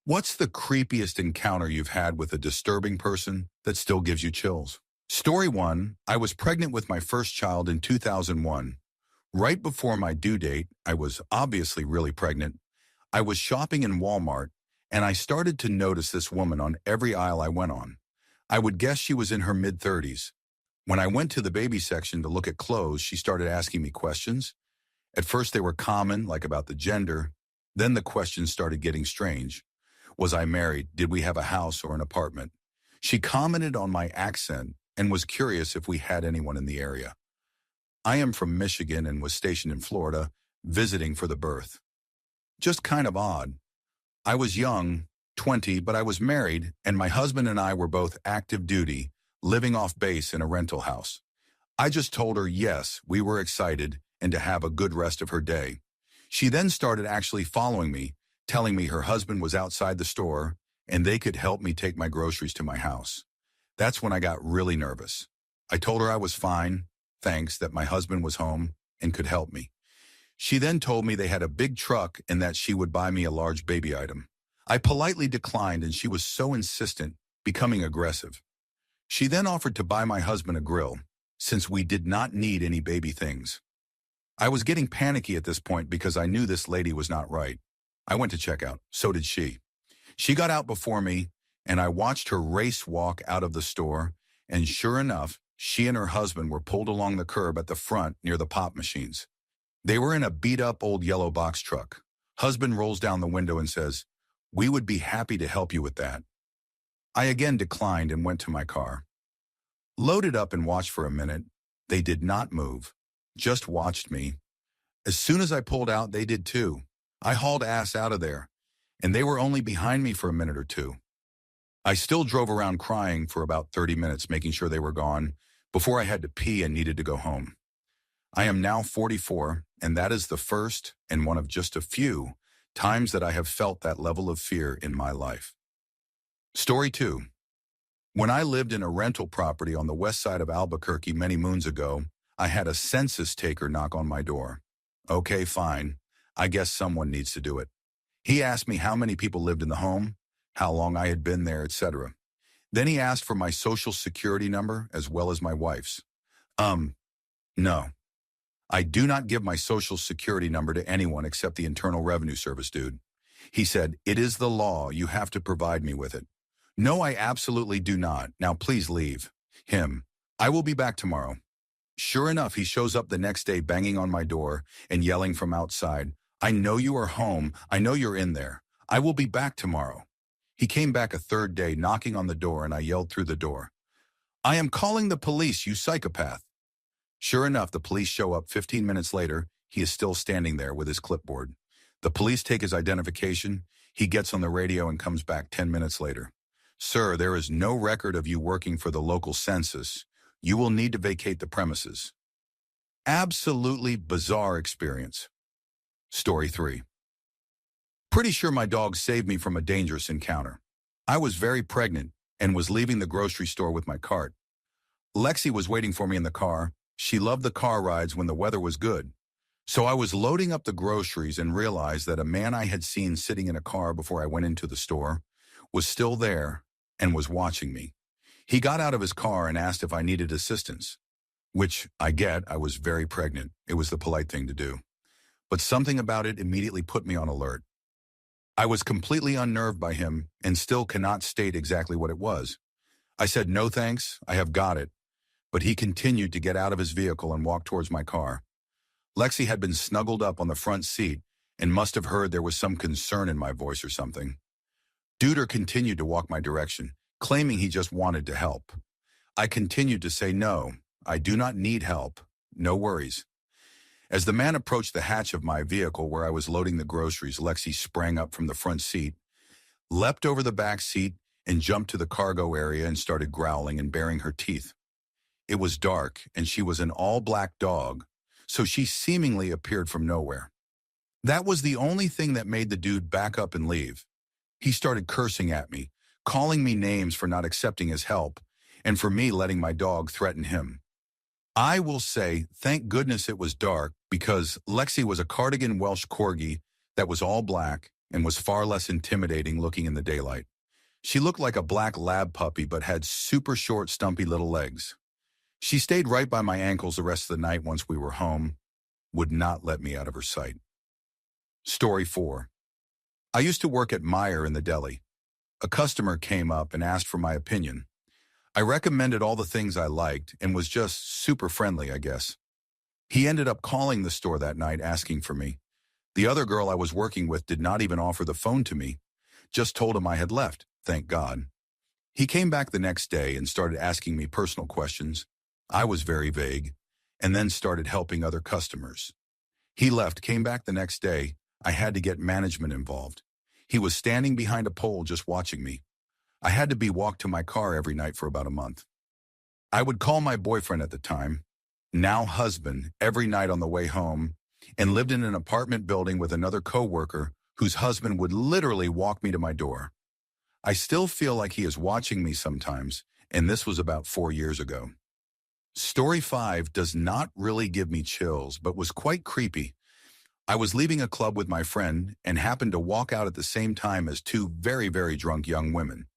What's the creepiest encounter you've had with a disturbing person that still gives you chills? Story 1. I was pregnant with my first child in 2001. Right before my due date, I was obviously really pregnant. I was shopping in Walmart, and I started to notice this woman on every aisle I went on. I would guess she was in her mid-30s. When I went to the baby section to look at clothes, she started asking me questions. At first they were common, like about the gender. Then the questions started getting strange. Was I married? Did we have a house or an apartment? She commented on my accent and was curious if we had anyone in the area. I am from Michigan and was stationed in Florida, visiting for the birth. Just kind of odd. I was young, 20, but I was married, and my husband and I were both active duty, living off base in a rental house. I just told her yes, we were excited, and to have a good rest of her day. She then started actually following me, telling me her husband was outside the store and they could help me take my groceries to my house. That's when I got really nervous. I told her I was fine, thanks, that my husband was home and could help me. She then told me they had a big truck and that she would buy me a large baby item. I politely declined and she was so insistent, becoming aggressive. She then offered to buy my husband a grill, since we did not need any baby things. I was getting panicky at this point because I knew this lady was not right. I went to check out. So did she. She got out before me, and I watched her race walk out of the store, and sure enough, she and her husband were pulled along the curb at the front near the pop machines. They were in a beat-up old yellow box truck. Husband rolls down the window and says, "We would be happy to help you with that." I again declined and went to my car. Loaded up and watched for a minute. They did not move, just watched me. As soon as I pulled out, they did too. I hauled ass out of there, and they were only behind me for a minute or two. I still drove around crying for about 30 minutes, making sure they were gone, before I had to pee and needed to go home. I am now 44, and that is the first and one of just a few times that I have felt that level of fear in my life. Story 2. When I lived in a rental property on the west side of Albuquerque many moons ago, I had a census taker knock on my door. Okay, fine. I guess someone needs to do it. He asked me how many people lived in the home, how long I had been there, etc. Then he asked for my social security number as well as my wife's. No. I do not give my social security number to anyone except the Internal Revenue Service dude. He said, "It is the law, you have to provide me with it." No, I absolutely do not. Now please leave. Him. I will be back tomorrow. Sure enough, he shows up the next day banging on my door and yelling from outside, "I know you are home. I know you're in there. I will be back tomorrow." He came back a third day knocking on the door and I yelled through the door, "I am calling the police, you psychopath." Sure enough, the police show up 15 minutes later. He is still standing there with his clipboard. The police take his identification. He gets on the radio and comes back 10 minutes later. "Sir, there is no record of you working for the local census. You will need to vacate the premises." Absolutely bizarre experience. Story 3. Pretty sure my dog saved me from a dangerous encounter. I was very pregnant and was leaving the grocery store with my cart. Lexi was waiting for me in the car. She loved the car rides when the weather was good. So I was loading up the groceries and realized that a man I had seen sitting in a car before I went into the store was still there and was watching me. He got out of his car and asked if I needed assistance, which I get. I was very pregnant. It was the polite thing to do. But something about it immediately put me on alert. I was completely unnerved by him and still cannot state exactly what it was. I said, "No thanks, I have got it." But he continued to get out of his vehicle and walk towards my car. Lexi had been snuggled up on the front seat and must have heard there was some concern in my voice or something. Duder continued to walk my direction, claiming he just wanted to help. I continued to say, "No, I do not need help. No worries." As the man approached the hatch of my vehicle where I was loading the groceries, Lexi sprang up from the front seat, leapt over the back seat, and jumped to the cargo area and started growling and baring her teeth. It was dark, and she was an all-black dog, so she seemingly appeared from nowhere. That was the only thing that made the dude back up and leave. He started cursing at me, calling me names for not accepting his help, and for me letting my dog threaten him. I will say, thank goodness it was dark, because Lexi was a cardigan Welsh Corgi that was all black, and was far less intimidating looking in the daylight. She looked like a black lab puppy but had super short, stumpy little legs. She stayed right by my ankles the rest of the night once we were home, would not let me out of her sight. Story 4. I used to work at Meijer in the deli. A customer came up and asked for my opinion. I recommended all the things I liked and was just super friendly, I guess. He ended up calling the store that night asking for me. The other girl I was working with did not even offer the phone to me, just told him I had left, thank God. He came back the next day and started asking me personal questions. I was very vague, and then started helping other customers. He left, came back the next day. I had to get management involved. He was standing behind a pole just watching me. I had to be walked to my car every night for about a month. I would call my boyfriend at the time, now husband, every night on the way home, and lived in an apartment building with another coworker whose husband would literally walk me to my door. I still feel like he is watching me sometimes, and this was about 4 years ago. Story 5 does not really give me chills, but was quite creepy. I was leaving a club with my friend and happened to walk out at the same time as two very, very drunk young women.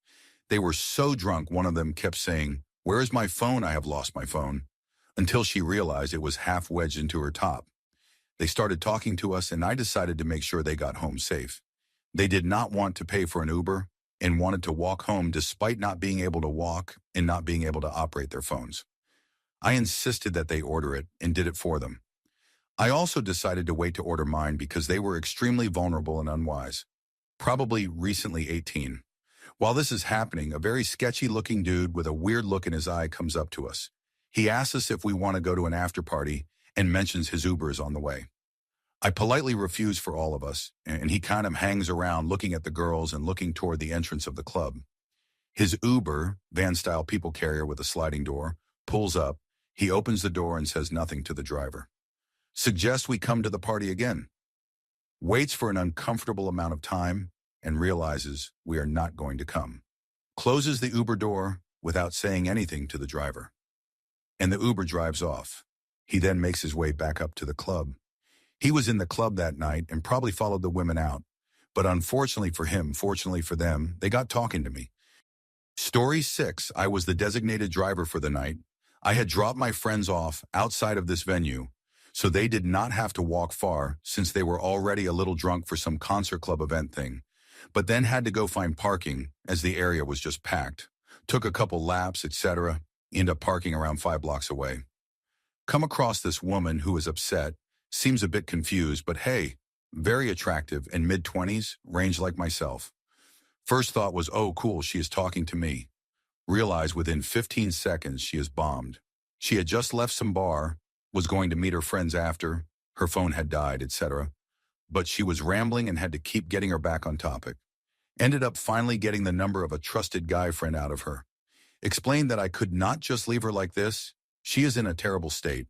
They were so drunk, one of them kept saying, "Where is my phone? I have lost my phone," until she realized it was half wedged into her top. They started talking to us, and I decided to make sure they got home safe. They did not want to pay for an Uber and wanted to walk home despite not being able to walk and not being able to operate their phones. I insisted that they order it and did it for them. I also decided to wait to order mine because they were extremely vulnerable and unwise, probably recently 18. While this is happening, a very sketchy-looking dude with a weird look in his eye comes up to us. He asks us if we want to go to an after party and mentions his Uber is on the way. I politely refuse for all of us, and he kind of hangs around looking at the girls and looking toward the entrance of the club. His Uber, van-style people carrier with a sliding door, pulls up. He opens the door and says nothing to the driver. Suggests we come to the party again. Waits for an uncomfortable amount of time and realizes we are not going to come. Closes the Uber door without saying anything to the driver. And the Uber drives off. He then makes his way back up to the club. He was in the club that night and probably followed the women out. But unfortunately for him, fortunately for them, they got talking to me. Story 6, I was the designated driver for the night. I had dropped my friends off outside of this venue, so they did not have to walk far since they were already a little drunk for some concert club event thing, but then had to go find parking as the area was just packed. Took a couple laps, etc., ended up parking around 5 blocks away. Come across this woman who is upset, seems a bit confused, but hey, very attractive and mid-20s, range like myself. First thought was, oh cool, she is talking to me. Realized within 15 seconds she is bombed. She had just left some bar, was going to meet her friends after, her phone had died, etc. But she was rambling and had to keep getting her back on topic. Ended up finally getting the number of a trusted guy friend out of her. Explained that I could not just leave her like this. She is in a terrible state.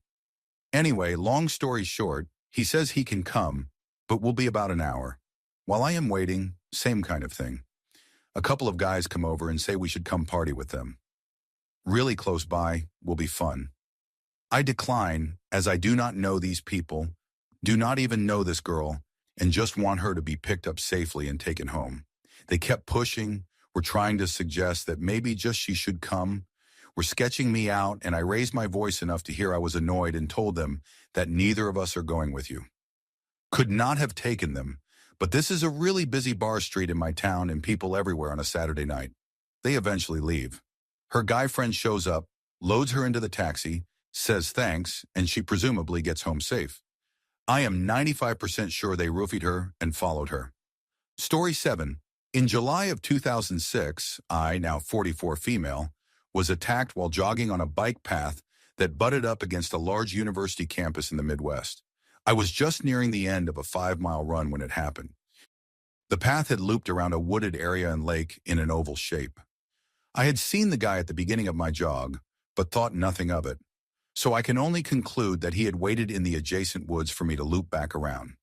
Anyway, long story short, he says he can come, but will be about an hour. While I am waiting, same kind of thing. A couple of guys come over and say we should come party with them. Really close by, will be fun. I decline, as I do not know these people, do not even know this girl, and just want her to be picked up safely and taken home. They kept pushing, were trying to suggest that maybe just she should come, were sketching me out, and I raised my voice enough to hear I was annoyed and told them that neither of us are going with you. Could not have taken them, but this is a really busy bar street in my town and people everywhere on a Saturday night. They eventually leave. Her guy friend shows up, loads her into the taxi, says thanks, and she presumably gets home safe. I am 95% sure they roofied her and followed her. Story 7. In July of 2006, I, now 44 female, was attacked while jogging on a bike path that butted up against a large university campus in the Midwest. I was just nearing the end of a 5-mile run when it happened. The path had looped around a wooded area and lake in an oval shape. I had seen the guy at the beginning of my jog, but thought nothing of it, so I can only conclude that he had waited in the adjacent woods for me to loop back around.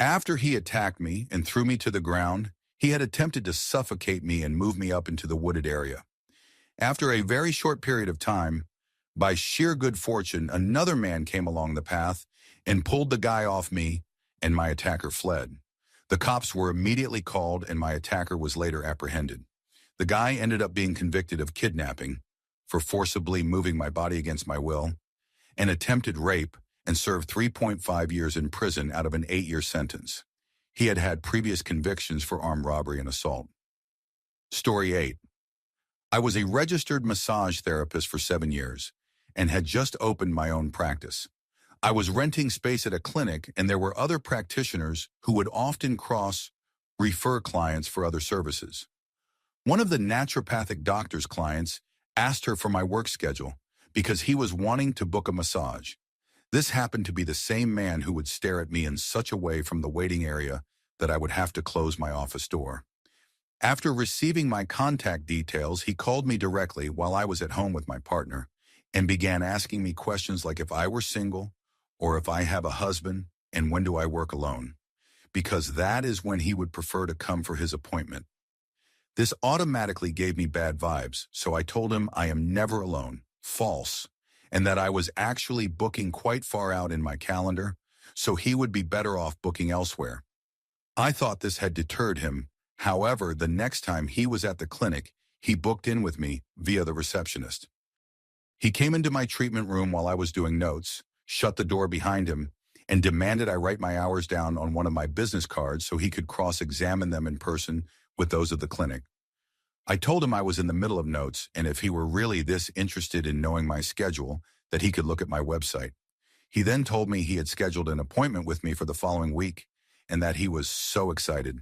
After he attacked me and threw me to the ground, he had attempted to suffocate me and move me up into the wooded area. After a very short period of time, by sheer good fortune, another man came along the path and pulled the guy off me, and my attacker fled. The cops were immediately called and my attacker was later apprehended. The guy ended up being convicted of kidnapping for forcibly moving my body against my will, and attempted rape, and served 3.5 years in prison out of an 8-year sentence. He had had previous convictions for armed robbery and assault. Story 8. I was a registered massage therapist for 7 years and had just opened my own practice. I was renting space at a clinic and there were other practitioners who would often refer clients for other services. One of the naturopathic doctor's clients asked her for my work schedule because he was wanting to book a massage. This happened to be the same man who would stare at me in such a way from the waiting area that I would have to close my office door. After receiving my contact details, he called me directly while I was at home with my partner and began asking me questions like if I were single or if I have a husband and when do I work alone, because that is when he would prefer to come for his appointment. This automatically gave me bad vibes, so I told him I am never alone, false, and that I was actually booking quite far out in my calendar, so he would be better off booking elsewhere. I thought this had deterred him. However, the next time he was at the clinic, he booked in with me via the receptionist. He came into my treatment room while I was doing notes, shut the door behind him, and demanded I write my hours down on one of my business cards so he could cross-examine them in person with those of the clinic. I told him I was in the middle of notes and if he were really this interested in knowing my schedule, that he could look at my website. He then told me he had scheduled an appointment with me for the following week and that he was so excited.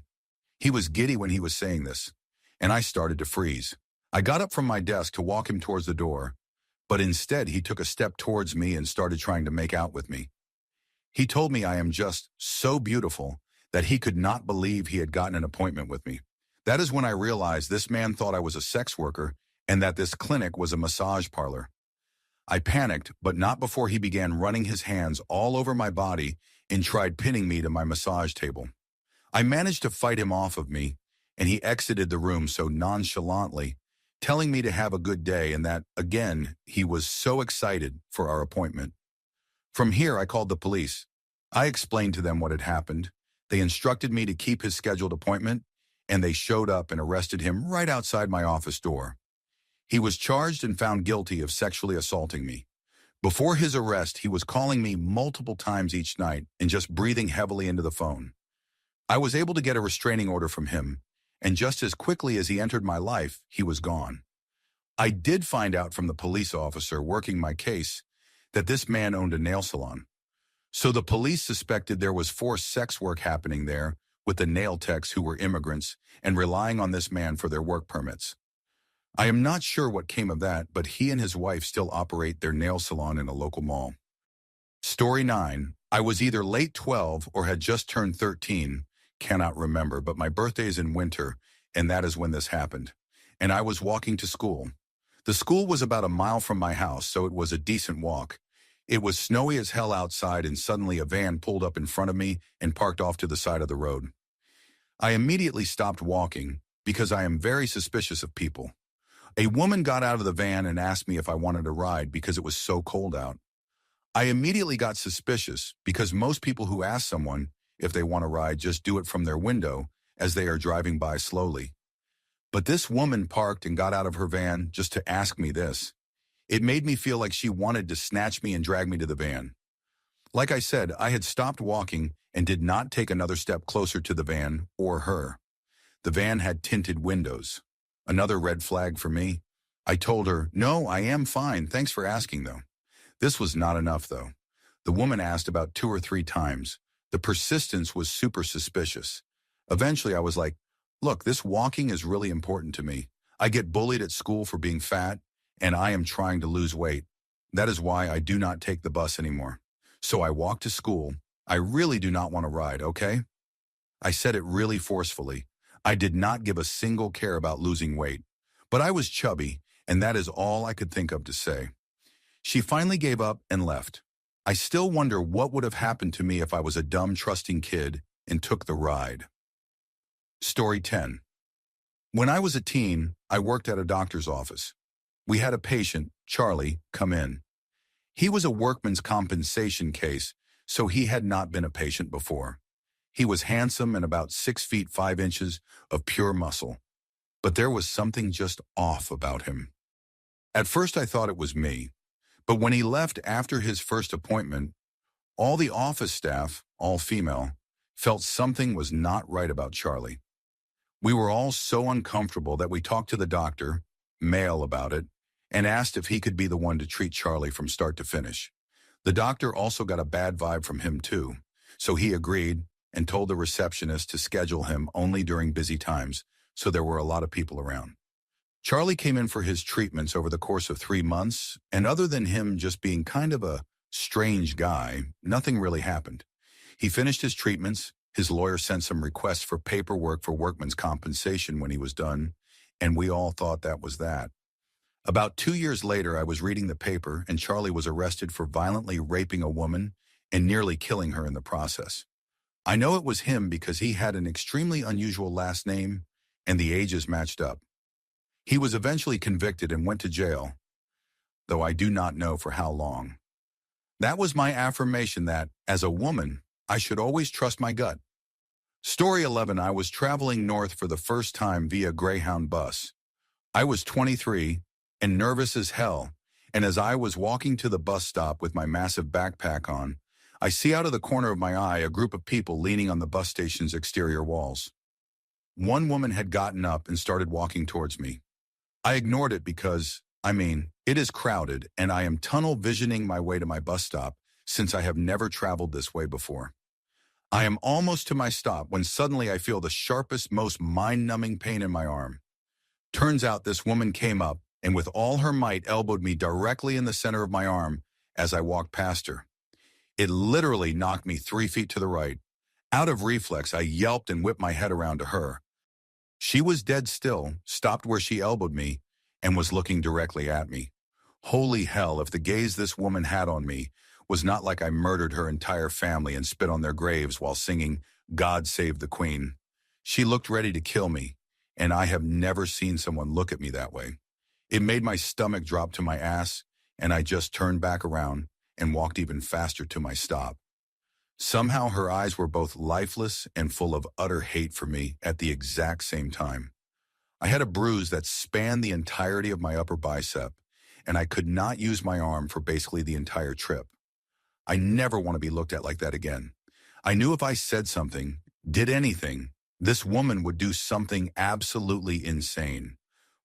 He was giddy when he was saying this, and I started to freeze. I got up from my desk to walk him towards the door, but instead he took a step towards me and started trying to make out with me. He told me I am just so beautiful that he could not believe he had gotten an appointment with me. That is when I realized this man thought I was a sex worker and that this clinic was a massage parlor. I panicked, but not before he began running his hands all over my body and tried pinning me to my massage table. I managed to fight him off of me, and he exited the room so nonchalantly, telling me to have a good day and that, again, he was so excited for our appointment. From here, I called the police. I explained to them what had happened. They instructed me to keep his scheduled appointment, and they showed up and arrested him right outside my office door. He was charged and found guilty of sexually assaulting me. Before his arrest, he was calling me multiple times each night and just breathing heavily into the phone. I was able to get a restraining order from him, and just as quickly as he entered my life, he was gone. I did find out from the police officer working my case that this man owned a nail salon. So the police suspected there was forced sex work happening there with the nail techs who were immigrants and relying on this man for their work permits. I am not sure what came of that, but he and his wife still operate their nail salon in a local mall. Story 9. I was either late 12 or had just turned 13, cannot remember, but my birthday is in winter, and that is when this happened. And I was walking to school. The school was about a mile from my house, so it was a decent walk. It was snowy as hell outside, and suddenly a van pulled up in front of me and parked off to the side of the road. I immediately stopped walking because I am very suspicious of people. A woman got out of the van and asked me if I wanted a ride because it was so cold out. I immediately got suspicious because most people who ask someone if they want a ride just do it from their window as they are driving by slowly. But this woman parked and got out of her van just to ask me this. It made me feel like she wanted to snatch me and drag me to the van. Like I said, I had stopped walking and did not take another step closer to the van or her. The van had tinted windows. Another red flag for me. I told her, "No, I am fine. Thanks for asking, though." This was not enough, though. The woman asked about 2 or 3 times. The persistence was super suspicious. Eventually, I was like, "Look, this walking is really important to me. I get bullied at school for being fat, and I am trying to lose weight. That is why I do not take the bus anymore. So I walk to school. I really do not want to ride, okay?" I said it really forcefully. I did not give a single care about losing weight, but I was chubby, and that is all I could think of to say. She finally gave up and left. I still wonder what would have happened to me if I was a dumb, trusting kid and took the ride. Story 10. When I was a teen, I worked at a doctor's office. We had a patient, Charlie, come in. He was a workman's compensation case, so he had not been a patient before. He was handsome and about 6 feet 5 inches of pure muscle, but there was something just off about him. At first I thought it was me, but when he left after his first appointment, all the office staff, all female, felt something was not right about Charlie. We were all so uncomfortable that we talked to the doctor, male, about it, and asked if he could be the one to treat Charlie from start to finish. The doctor also got a bad vibe from him too, so he agreed and told the receptionist to schedule him only during busy times, so there were a lot of people around. Charlie came in for his treatments over the course of 3 months, and other than him just being kind of a strange guy, nothing really happened. He finished his treatments, his lawyer sent some requests for paperwork for workman's compensation when he was done, and we all thought that was that. About 2 years later, I was reading the paper, and Charlie was arrested for violently raping a woman and nearly killing her in the process. I know it was him because he had an extremely unusual last name, and the ages matched up. He was eventually convicted and went to jail, though I do not know for how long. That was my affirmation that, as a woman, I should always trust my gut. Story 11. I was traveling north for the first time via Greyhound bus. I was 23 and nervous as hell, and as I was walking to the bus stop with my massive backpack on, I see out of the corner of my eye a group of people leaning on the bus station's exterior walls. One woman had gotten up and started walking towards me. I ignored it because, it is crowded and I am tunnel visioning my way to my bus stop since I have never traveled this way before. I am almost to my stop when suddenly I feel the sharpest, most mind-numbing pain in my arm. Turns out this woman came up and with all her might elbowed me directly in the center of my arm as I walked past her. It literally knocked me 3 feet to the right. Out of reflex, I yelped and whipped my head around to her. She was dead still, stopped where she elbowed me, and was looking directly at me. Holy hell, if the gaze this woman had on me was not like I murdered her entire family and spit on their graves while singing God Save the Queen. She looked ready to kill me, and I have never seen someone look at me that way. It made my stomach drop to my ass, and I just turned back around and walked even faster to my stop. Somehow her eyes were both lifeless and full of utter hate for me at the exact same time. I had a bruise that spanned the entirety of my upper bicep, and I could not use my arm for basically the entire trip. I never want to be looked at like that again. I knew if I said something, did anything, this woman would do something absolutely insane.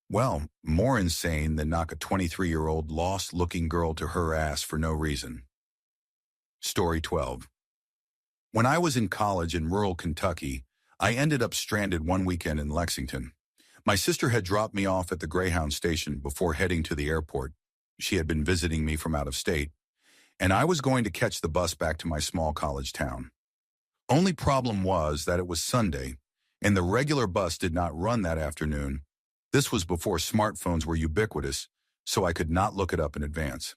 Well, more insane than knock a 23-year-old lost-looking girl to her ass for no reason. Story 12. When I was in college in rural Kentucky, I ended up stranded one weekend in Lexington. My sister had dropped me off at the Greyhound station before heading to the airport. She had been visiting me from out of state, and I was going to catch the bus back to my small college town. Only problem was that it was Sunday, and the regular bus did not run that afternoon. This was before smartphones were ubiquitous, so I could not look it up in advance.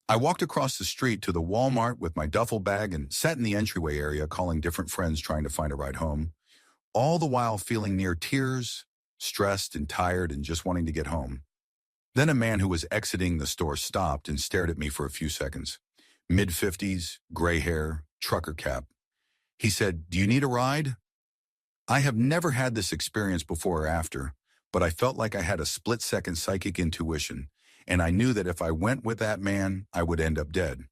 I walked across the street to the Walmart with my duffel bag and sat in the entryway area calling different friends trying to find a ride home, all the while feeling near tears, stressed and tired and just wanting to get home. Then a man who was exiting the store stopped and stared at me for a few seconds. Mid-50s, gray hair, trucker cap. He said, "Do you need a ride?" I have never had this experience before or after, but I felt like I had a split-second psychic intuition, and I knew that if I went with that man, I would end up dead.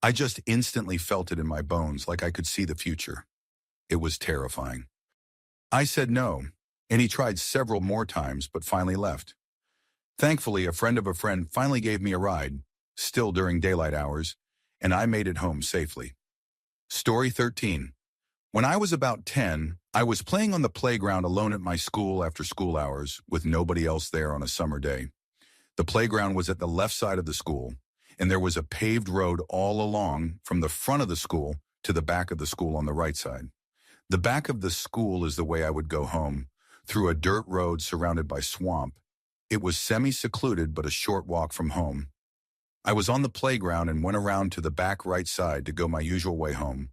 I just instantly felt it in my bones, like I could see the future. It was terrifying. I said no, and he tried several more times, but finally left. Thankfully, a friend of a friend finally gave me a ride, still during daylight hours, and I made it home safely. Story 13. When I was about 10, I was playing on the playground alone at my school after school hours, with nobody else there on a summer day. The playground was at the left side of the school, and there was a paved road all along from the front of the school to the back of the school on the right side. The back of the school is the way I would go home, through a dirt road surrounded by swamp. It was semi-secluded but a short walk from home. I was on the playground and went around to the back right side to go my usual way home,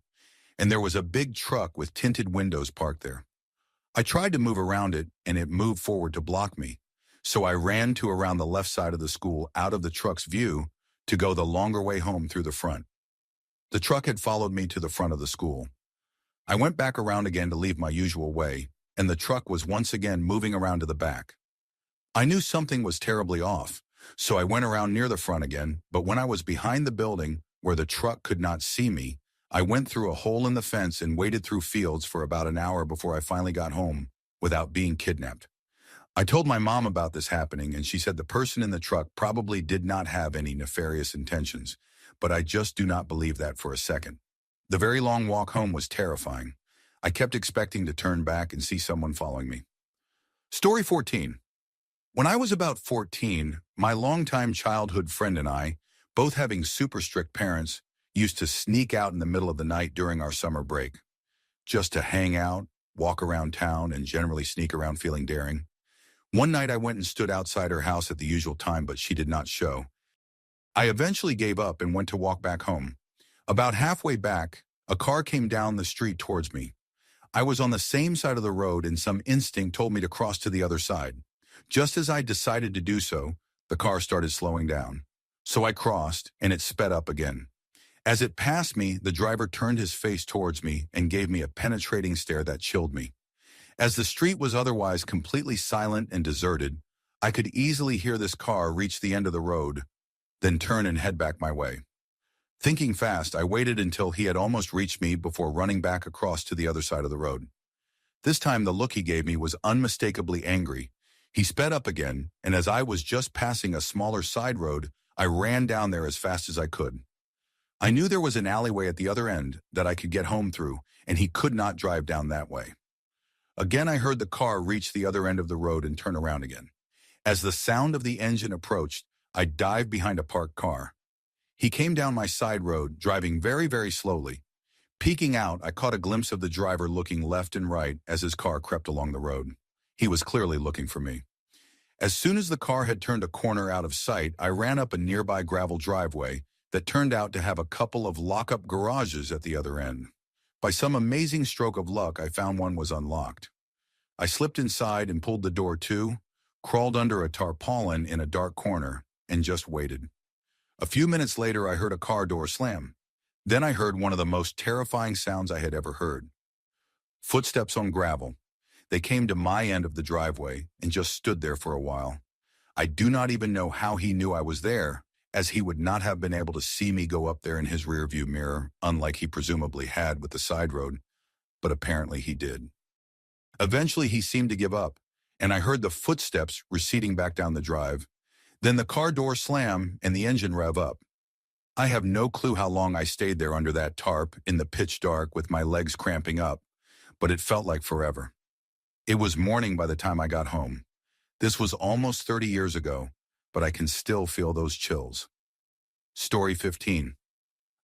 and there was a big truck with tinted windows parked there. I tried to move around it, and it moved forward to block me, so I ran to around the left side of the school out of the truck's view to go the longer way home through the front. The truck had followed me to the front of the school. I went back around again to leave my usual way, and the truck was once again moving around to the back. I knew something was terribly off, so I went around near the front again, but when I was behind the building, where the truck could not see me, I went through a hole in the fence and waded through fields for about an hour before I finally got home, without being kidnapped. I told my mom about this happening, and she said the person in the truck probably did not have any nefarious intentions, but I just do not believe that for a second. The very long walk home was terrifying. I kept expecting to turn back and see someone following me. Story 14. When I was about 14, my longtime childhood friend and I, both having super strict parents, used to sneak out in the middle of the night during our summer break, just to hang out, walk around town, and generally sneak around feeling daring. One night I went and stood outside her house at the usual time, but she did not show. I eventually gave up and went to walk back home. About halfway back, a car came down the street towards me. I was on the same side of the road and some instinct told me to cross to the other side. Just as I decided to do so, the car started slowing down. So I crossed, and it sped up again. As it passed me, the driver turned his face towards me and gave me a penetrating stare that chilled me. As the street was otherwise completely silent and deserted, I could easily hear this car reach the end of the road, then turn and head back my way. Thinking fast, I waited until he had almost reached me before running back across to the other side of the road. This time the look he gave me was unmistakably angry. He sped up again, and as I was just passing a smaller side road, I ran down there as fast as I could. I knew there was an alleyway at the other end that I could get home through, and he could not drive down that way. Again, I heard the car reach the other end of the road and turn around again. As the sound of the engine approached, I dived behind a parked car. He came down my side road, driving very, very slowly. Peeking out, I caught a glimpse of the driver looking left and right as his car crept along the road. He was clearly looking for me. As soon as the car had turned a corner out of sight, I ran up a nearby gravel driveway that turned out to have a couple of lock-up garages at the other end. By some amazing stroke of luck, I found one was unlocked. I slipped inside and pulled the door to, crawled under a tarpaulin in a dark corner, and just waited. A few minutes later, I heard a car door slam. Then I heard one of the most terrifying sounds I had ever heard. Footsteps on gravel. They came to my end of the driveway and just stood there for a while. I do not even know how he knew I was there, as he would not have been able to see me go up there in his rearview mirror, unlike he presumably had with the side road, but apparently he did. Eventually he seemed to give up, and I heard the footsteps receding back down the drive. Then the car door slam and the engine rev up. I have no clue how long I stayed there under that tarp in the pitch dark with my legs cramping up, but it felt like forever. It was morning by the time I got home. This was almost 30 years ago, but I can still feel those chills. Story 15.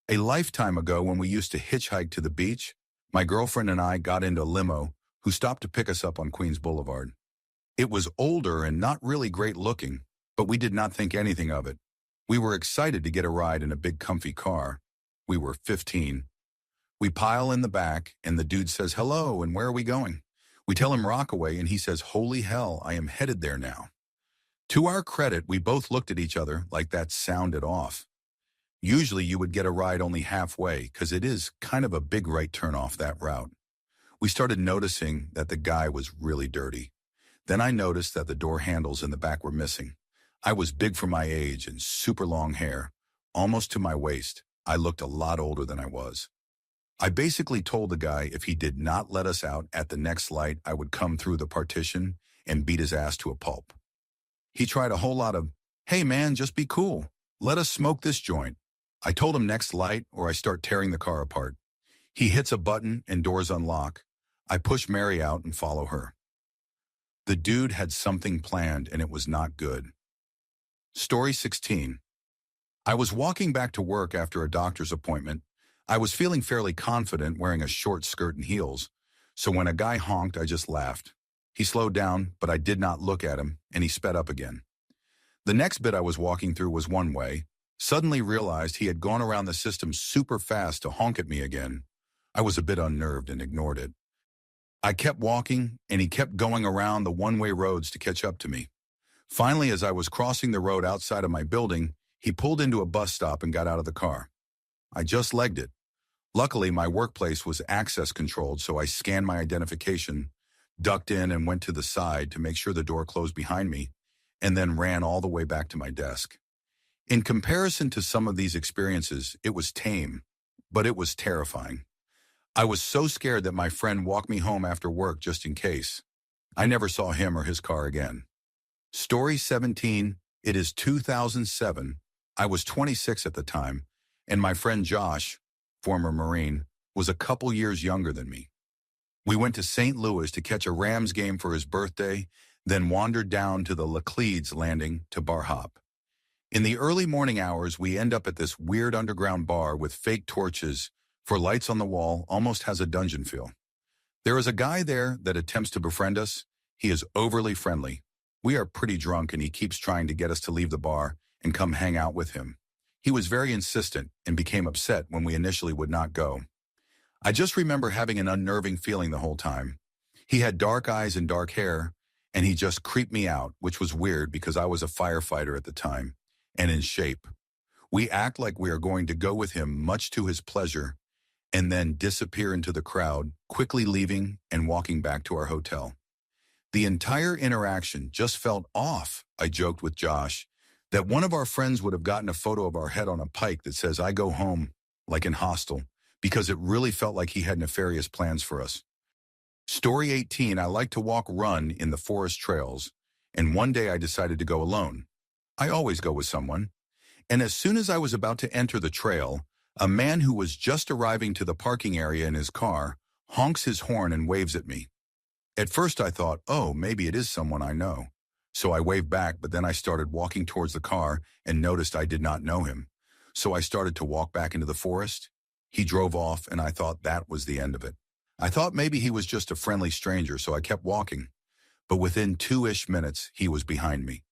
A lifetime ago, when we used to hitchhike to the beach, my girlfriend and I got into a limo who stopped to pick us up on Queens Boulevard. It was older and not really great looking, but we did not think anything of it. We were excited to get a ride in a big comfy car. We were 15. We pile in the back, and the dude says, "Hello, and where are we going?" We tell him Rockaway, and he says, "Holy hell, I am headed there now." To our credit, we both looked at each other like that sounded off. Usually you would get a ride only halfway, because it is kind of a big right turn off that route. We started noticing that the guy was really dirty. Then I noticed that the door handles in the back were missing. I was big for my age and super long hair, almost to my waist. I looked a lot older than I was. I basically told the guy if he did not let us out at the next light, I would come through the partition and beat his ass to a pulp. He tried a whole lot of, "Hey man, just be cool. Let us smoke this joint." I told him next light or I start tearing the car apart. He hits a button and doors unlock. I push Mary out and follow her. The dude had something planned and it was not good. Story 16. I was walking back to work after a doctor's appointment. I was feeling fairly confident wearing a short skirt and heels, so when a guy honked, I just laughed. He slowed down, but I did not look at him, and he sped up again. The next bit I was walking through was one way. Suddenly realized he had gone around the system super fast to honk at me again. I was a bit unnerved and ignored it. I kept walking, and he kept going around the one-way roads to catch up to me. Finally, as I was crossing the road outside of my building, he pulled into a bus stop and got out of the car. I just legged it. Luckily, my workplace was access controlled, so I scanned my identification, ducked in and went to the side to make sure the door closed behind me, and then ran all the way back to my desk. In comparison to some of these experiences, it was tame, but it was terrifying. I was so scared that my friend walked me home after work just in case. I never saw him or his car again. Story 17, it is 2007. I was 26 at the time, and my friend Josh, former Marine, was a couple years younger than me. We went to St. Louis to catch a Rams game for his birthday, then wandered down to the Lacledes landing to bar hop. In the early morning hours, we end up at this weird underground bar with fake torches for lights on the wall, almost has a dungeon feel. There is a guy there that attempts to befriend us. He is overly friendly. We are pretty drunk and he keeps trying to get us to leave the bar and come hang out with him. He was very insistent and became upset when we initially would not go. I just remember having an unnerving feeling the whole time. He had dark eyes and dark hair, and he just creeped me out, which was weird because I was a firefighter at the time and in shape. We act like we are going to go with him, much to his pleasure, and then disappear into the crowd, quickly leaving and walking back to our hotel. The entire interaction just felt off. I joked with Josh that one of our friends would have gotten a photo of our head on a pike that says, "I go home," like in Hostel, because it really felt like he had nefarious plans for us. Story 18, I like to run in the forest trails, and one day I decided to go alone. I always go with someone. And as soon as I was about to enter the trail, a man who was just arriving to the parking area in his car honks his horn and waves at me. At first I thought, oh, maybe it is someone I know. So I waved back, but then I started walking towards the car and noticed I did not know him. So I started to walk back into the forest. He drove off, and I thought that was the end of it. I thought maybe he was just a friendly stranger, so I kept walking. But within 2-ish minutes, he was behind me.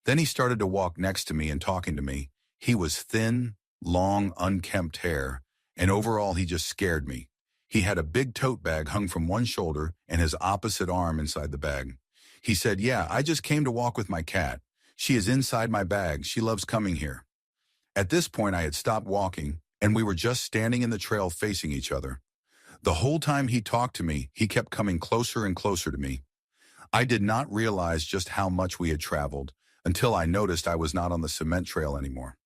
Then he started to walk next to me and talking to me. He was thin, long, unkempt hair, and overall he just scared me. He had a big tote bag hung from one shoulder and his opposite arm inside the bag. He said, "Yeah, I just came to walk with my cat. She is inside my bag. She loves coming here." At this point, I had stopped walking, and we were just standing in the trail facing each other. The whole time he talked to me, he kept coming closer and closer to me. I did not realize just how much we had traveled until I noticed I was not on the cement trail anymore.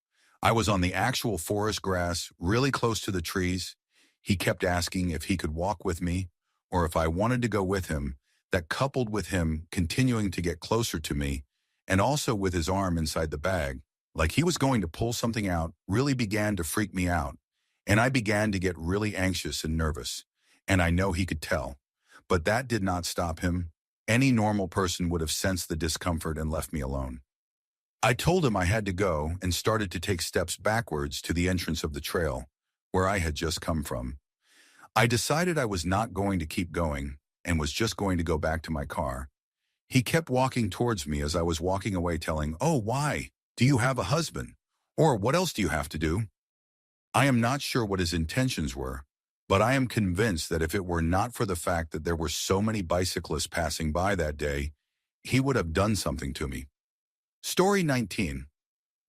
I was on the actual forest grass, really close to the trees. He kept asking if he could walk with me or if I wanted to go with him. That, coupled with him continuing to get closer to me and also with his arm inside the bag, like he was going to pull something out, really began to freak me out. And I began to get really anxious and nervous. And I know he could tell. But that did not stop him. Any normal person would have sensed the discomfort and left me alone. I told him I had to go and started to take steps backwards to the entrance of the trail, where I had just come from. I decided I was not going to keep going and was just going to go back to my car. He kept walking towards me as I was walking away, telling, "Oh, why? Do you have a husband? Or what else do you have to do?" I am not sure what his intentions were, but I am convinced that if it were not for the fact that there were so many bicyclists passing by that day, he would have done something to me. Story 19.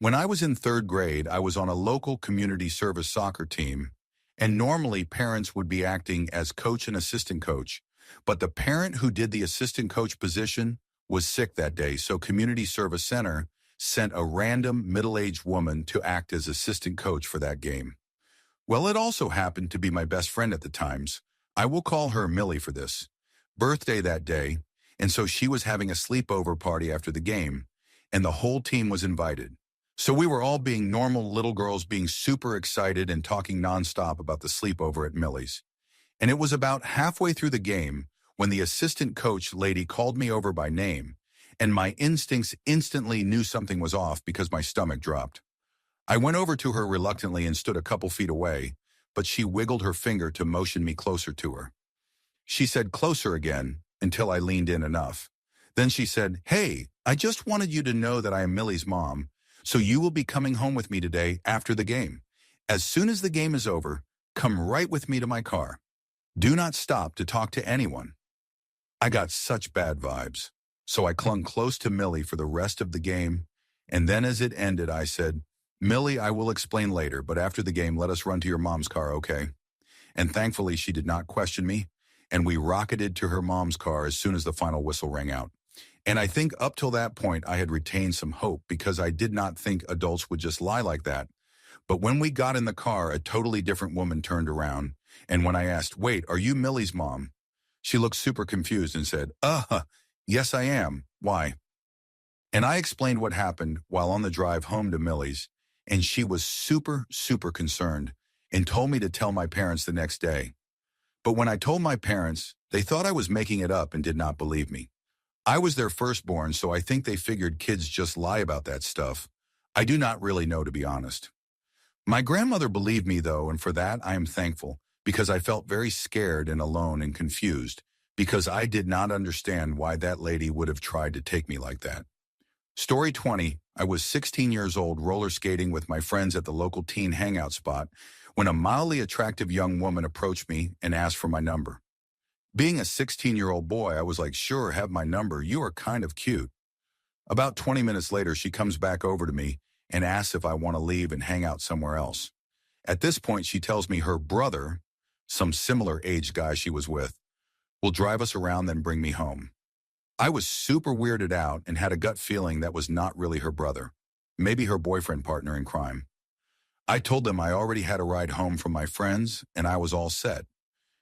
When I was in 3rd grade, I was on a local community service soccer team, and normally parents would be acting as coach and assistant coach, but the parent who did the assistant coach position was sick that day, so Community Service Center sent a random middle-aged woman to act as assistant coach for that game. Well, it also happened to be my best friend at the times. I will call her Millie for this. Birthday that day, and so she was having a sleepover party after the game, and the whole team was invited. So we were all being normal little girls, being super excited and talking nonstop about the sleepover at Millie's. And it was about halfway through the game when the assistant coach lady called me over by name, and my instincts instantly knew something was off because my stomach dropped. I went over to her reluctantly and stood a couple feet away, but she wiggled her finger to motion me closer to her. She said closer again until I leaned in enough. Then she said, "Hey, I just wanted you to know that I am Millie's mom, so you will be coming home with me today after the game. As soon as the game is over, come right with me to my car. Do not stop to talk to anyone." I got such bad vibes, so I clung close to Millie for the rest of the game, and then as it ended, I said, "Millie, I will explain later, but after the game, let us run to your mom's car, okay?" and thankfully she did not question me, and we rocketed to her mom's car as soon as the final whistle rang out. And I think up till that point I had retained some hope because I did not think adults would just lie like that. But when we got in the car, a totally different woman turned around, and when I asked, "Wait, are you Millie's mom?" she looked super confused and said, yes I am. Why?" And I explained what happened while on the drive home to Millie's, and she was super, super concerned and told me to tell my parents the next day. But when I told my parents, they thought I was making it up and did not believe me. I was their firstborn, so I think they figured kids just lie about that stuff. I do not really know, to be honest. My grandmother believed me, though, and for that I am thankful, because I felt very scared and alone and confused, because I did not understand why that lady would have tried to take me like that. Story 20, I was 16 years old roller skating with my friends at the local teen hangout spot when a mildly attractive young woman approached me and asked for my number. Being a 16-year-old boy, I was like, "Sure, have my number, you are kind of cute." About 20 minutes later, she comes back over to me and asks if I want to leave and hang out somewhere else. At this point, she tells me her brother, some similar age guy she was with, will drive us around then bring me home. I was super weirded out and had a gut feeling that was not really her brother, maybe her boyfriend partner in crime. I told them I already had a ride home from my friends and I was all set.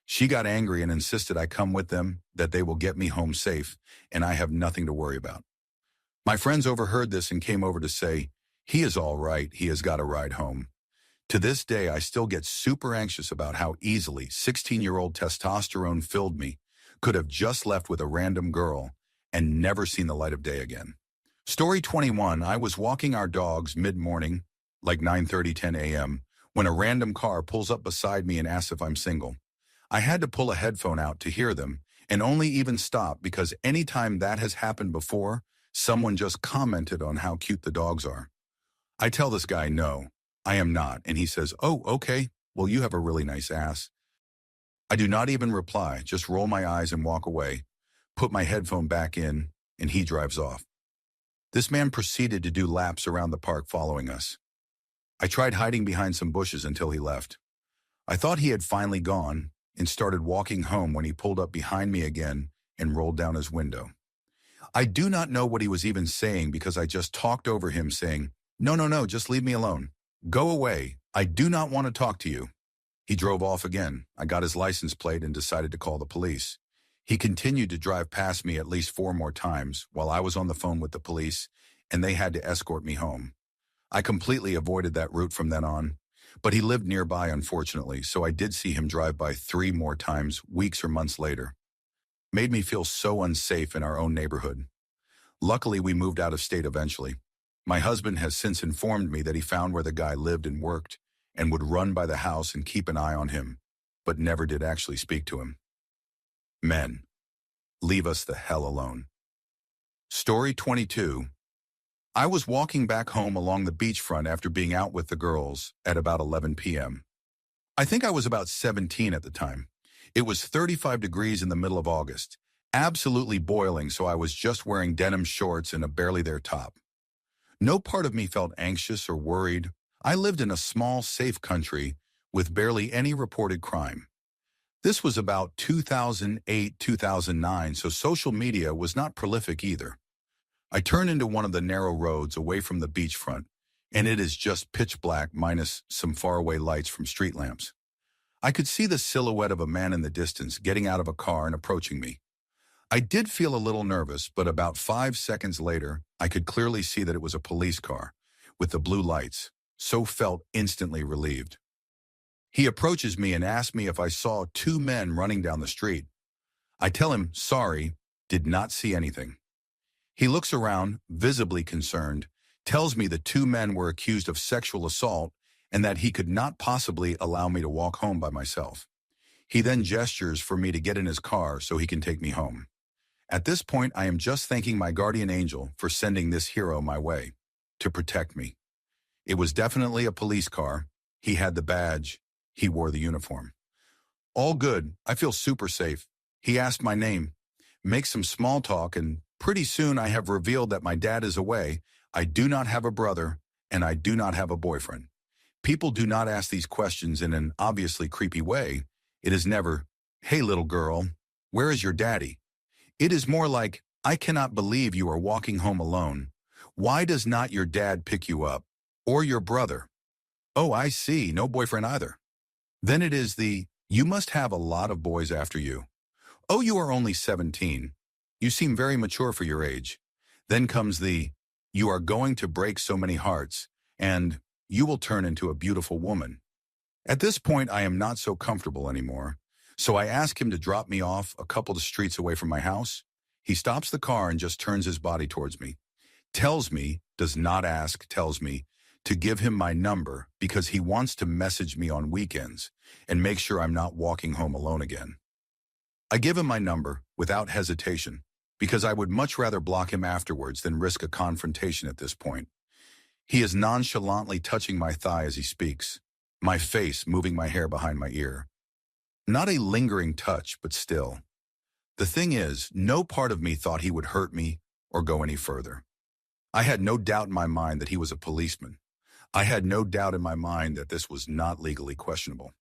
She got angry and insisted I come with them, that they will get me home safe, and I have nothing to worry about. My friends overheard this and came over to say, "He is all right, he has got a ride home." To this day, I still get super anxious about how easily 16-year-old testosterone filled me could have just left with a random girl and never seen the light of day again. Story 21, I was walking our dogs mid-morning, like 9:30, 10 a.m., when a random car pulls up beside me and asks if I'm single. I had to pull a headphone out to hear them, and only even stop because anytime that has happened before, someone just commented on how cute the dogs are. I tell this guy, "No, I am not," and he says, "Oh, okay, well you have a really nice ass." I do not even reply, just roll my eyes and walk away, put my headphone back in, and he drives off. This man proceeded to do laps around the park following us. I tried hiding behind some bushes until he left. I thought he had finally gone and started walking home when he pulled up behind me again and rolled down his window. I do not know what he was even saying because I just talked over him saying, "No, no, no, just leave me alone. Go away. I do not want to talk to you." He drove off again. I got his license plate and decided to call the police. He continued to drive past me at least 4 more times while I was on the phone with the police, and they had to escort me home. I completely avoided that route from then on, but he lived nearby, unfortunately, so I did see him drive by 3 more times, weeks or months later. Made me feel so unsafe in our own neighborhood. Luckily, we moved out of state eventually. My husband has since informed me that he found where the guy lived and worked and would run by the house and keep an eye on him, but never did actually speak to him. Men, leave us the hell alone. Story 22. I was walking back home along the beachfront after being out with the girls at about 11 p.m. I think I was about 17 at the time. It was 35 degrees in the middle of August, absolutely boiling, so I was just wearing denim shorts and a barely there top. No part of me felt anxious or worried. I lived in a small, safe country with barely any reported crime. This was about 2008, 2009, so social media was not prolific either. I turn into one of the narrow roads away from the beachfront, and it is just pitch black minus some faraway lights from street lamps. I could see the silhouette of a man in the distance getting out of a car and approaching me. I did feel a little nervous, but about 5 seconds later, I could clearly see that it was a police car with the blue lights, so felt instantly relieved. He approaches me and asks me if I saw 2 men running down the street. I tell him, sorry, did not see anything. He looks around, visibly concerned, tells me the 2 men were accused of sexual assault and that he could not possibly allow me to walk home by myself. He then gestures for me to get in his car so he can take me home. At this point, I am just thanking my guardian angel for sending this hero my way to protect me. It was definitely a police car. He had the badge. He wore the uniform. All good. I feel super safe. He asked my name, makes some small talk, and pretty soon I have revealed that my dad is away, I do not have a brother, and I do not have a boyfriend. People do not ask these questions in an obviously creepy way. It is never, "Hey, little girl, where is your daddy?" It is more like, "I cannot believe you are walking home alone. Why does not your dad pick you up? Or your brother? Oh, I see, no boyfriend either." Then it is the, "You must have a lot of boys after you. Oh, you are only 17. You seem very mature for your age." Then comes the, "You are going to break so many hearts, and you will turn into a beautiful woman." At this point, I am not so comfortable anymore, so I ask him to drop me off a couple of streets away from my house. He stops the car and just turns his body towards me. Tells me, does not ask, tells me, to give him my number because he wants to message me on weekends and make sure I'm not walking home alone again. I give him my number without hesitation because I would much rather block him afterwards than risk a confrontation at this point. He is nonchalantly touching my thigh as he speaks, my face moving my hair behind my ear. Not a lingering touch, but still. The thing is, no part of me thought he would hurt me or go any further. I had no doubt in my mind that he was a policeman. I had no doubt in my mind that this was not legally questionable.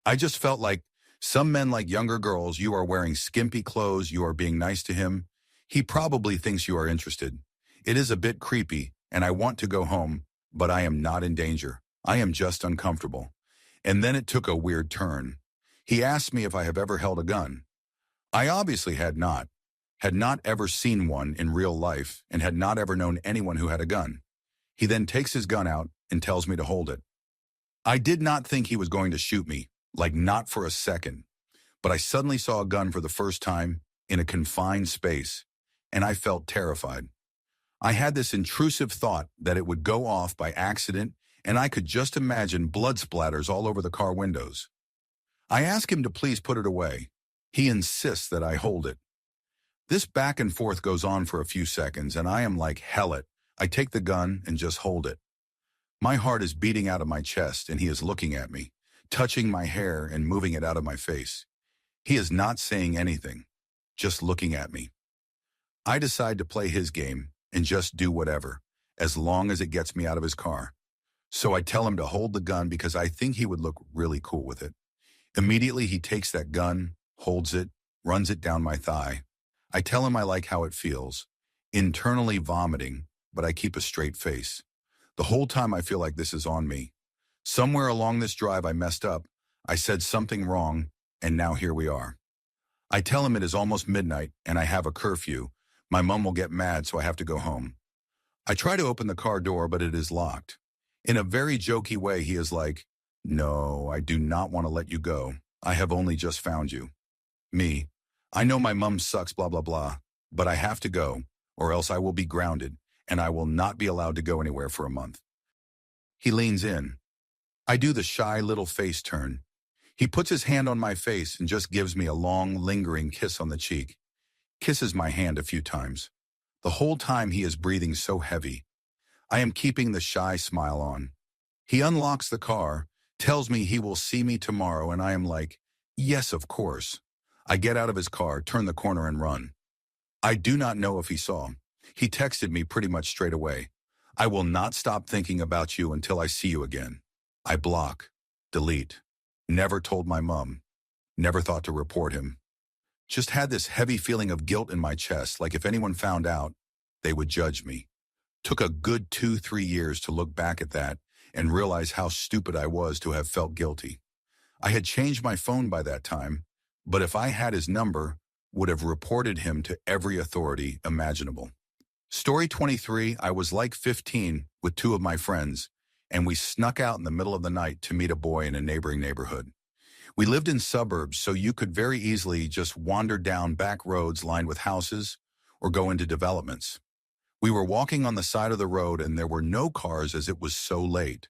I just felt like some men like younger girls, you are wearing skimpy clothes, you are being nice to him. He probably thinks you are interested. It is a bit creepy, and I want to go home, but I am not in danger. I am just uncomfortable. And then it took a weird turn. He asked me if I have ever held a gun. I obviously had not ever seen one in real life, and had not ever known anyone who had a gun. He then takes his gun out and tells me to hold it. I did not think he was going to shoot me, like not for a second, but I suddenly saw a gun for the first time in a confined space, and I felt terrified. I had this intrusive thought that it would go off by accident, and I could just imagine blood splatters all over the car windows. I ask him to please put it away. He insists that I hold it. This back and forth goes on for a few seconds, and I am like, hell it. I take the gun and just hold it. My heart is beating out of my chest, and he is looking at me, touching my hair and moving it out of my face. He is not saying anything, just looking at me. I decide to play his game and just do whatever, as long as it gets me out of his car. So I tell him to hold the gun because I think he would look really cool with it. Immediately he takes that gun, holds it, runs it down my thigh. I tell him I like how it feels, internally vomiting, but I keep a straight face. The whole time I feel like this is on me. Somewhere along this drive I messed up. I said something wrong, and now here we are. I tell him it is almost midnight and I have a curfew. My mom will get mad, so I have to go home. I try to open the car door, but it is locked. In a very jokey way, he is like, "No, I do not want to let you go. I have only just found you." Me, "I know my mom sucks, blah, blah, blah, but I have to go, or else I will be grounded, and I will not be allowed to go anywhere for a month." He leans in. I do the shy little face turn. He puts his hand on my face and just gives me a long, lingering kiss on the cheek. Kisses my hand a few times. The whole time he is breathing so heavy. I am keeping the shy smile on. He unlocks the car, tells me he will see me tomorrow, and I am like, yes, of course. I get out of his car, turn the corner, and run. I do not know if he saw. He texted me pretty much straight away. "I will not stop thinking about you until I see you again." I block, delete. Never told my mom. Never thought to report him. Just had this heavy feeling of guilt in my chest, like if anyone found out, they would judge me. Took a good 2-3 years to look back at that and realize how stupid I was to have felt guilty. I had changed my phone by that time, but if I had his number, would have reported him to every authority imaginable. Story 23, I was like 15 with 2 of my friends, and we snuck out in the middle of the night to meet a boy in a neighboring neighborhood. We lived in suburbs, so you could very easily just wander down back roads lined with houses or go into developments. We were walking on the side of the road and there were no cars as it was so late.